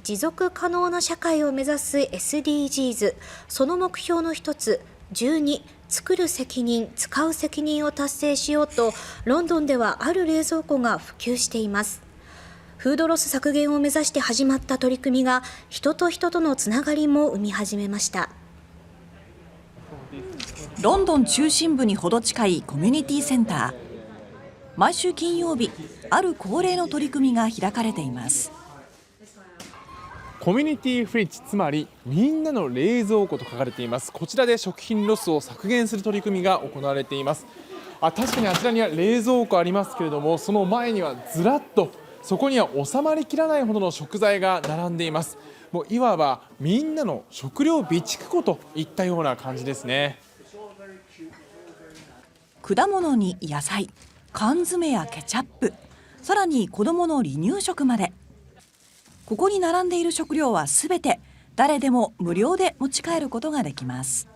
持続可能な社会を目指す SDGs、その目標の一つ、12、作る責任、使う責任を達成しようと、ロンドンではある冷蔵庫が普及しています。フードロス削減を目指して始まった取り組みが、人と人とのつながりも生み始めました。ロンドン中心部にほど近いコミュニティセンター。毎週金曜日、ある恒例の取り組みが開かれています。コミュニティフリッジ、つまりみんなの冷蔵庫と書かれています。こちらで食品ロスを削減する取り組みが行われています。確かにあちらには冷蔵庫ありますけれども、その前にはずらっと、そこには収まりきらないほどの食材が並んでいます。もういわばみんなの食料備蓄庫といったような感じですね。果物に野菜、缶詰やケチャップ、さらに子どもの離乳食まで。ここに並んでいる食料はすべて誰でも無料で持ち帰ることができます。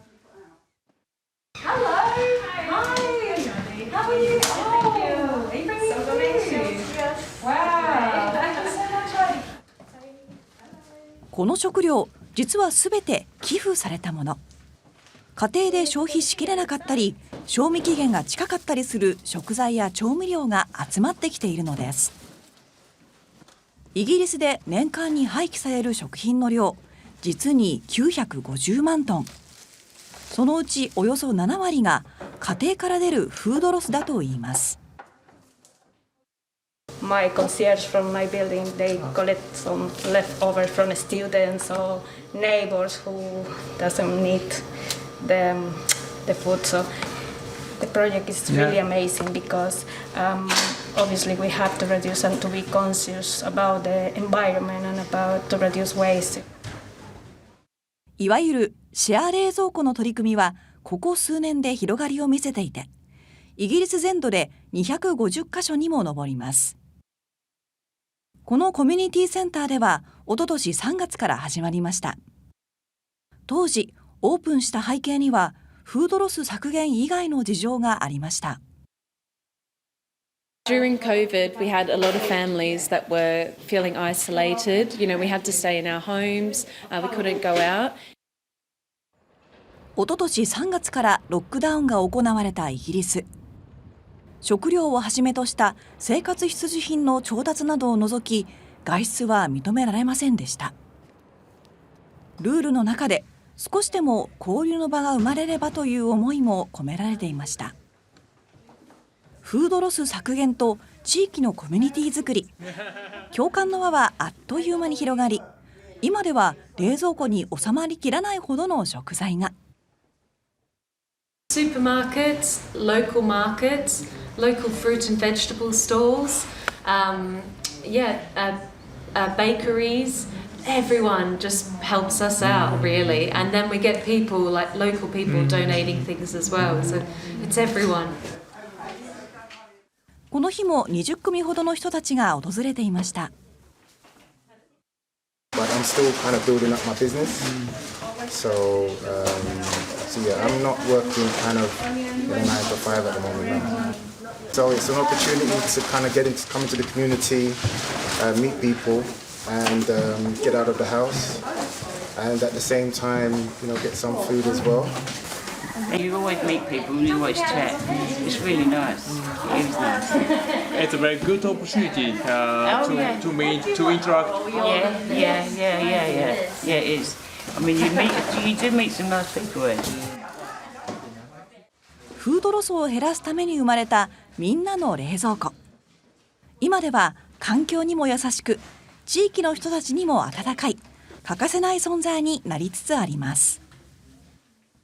この食料、実はすべて寄付されたもの。家庭で消費しきれなかったり、賞味期限が近かったりする食材や調味料が集まってきているのです。イギリスで年間に廃棄される食品の量、実に950万トン。そのうちおよそ7割が家庭から出るフードロスだといいます。My concierge from my building, they collect some leftover from students or neighbors who doesn't need the food. So the project is really amazing because obviously we have to reduce and to be conscious about the environment and about to reduce waste. いわゆるシェア冷蔵庫の取り組みはここ数年で広がりを見せていて、イギリス全土で250カ所にも上ります。このコミュニティセンターではおととし3月から始まりました。当時オープンした背景にはフードロス削減以外の事情がありました。During COVID, we had a lot of families that were feeling isolated. You know, we had to stay in our homes. We couldn't go out. おととし3月からロックダウンが行われたイギリス。食料をはじめとした生活必需品の調達などを除き、外出は認められませんでした。ルールの中で少しでも交流の場が生まれればという思いも込められていました。フードロス削減と地域のコミュニティ作り、共感の輪はあっという間に広がり、今では冷蔵庫に収まりきらないほどの食材が。Supermarkets, local markets, local fruit and vegetable stalls, bakeries. Everyone just helps us out really, and then we get people like local people donating things as well, so it's everyone. この日も20組ほどの人たちが訪れていました。But I'm still kind of building up my business, so yeah, I'm not working kind of in a 9 to 5 at the moment now. So it's an opportunity to kind of come into the community, meet people. And get out of the house, and at the same time, get some food as well. You always meet people, you always chat. It's really nice. It is nice. It's a very good opportunity to meet, to interact. Yeah, it is. I mean, you do meet some nice people here. フードロスを減らすために生まれたみんなの冷蔵庫。今では環境にも優しく、地域の人たちにも温かい、欠かせない存在になりつつあります。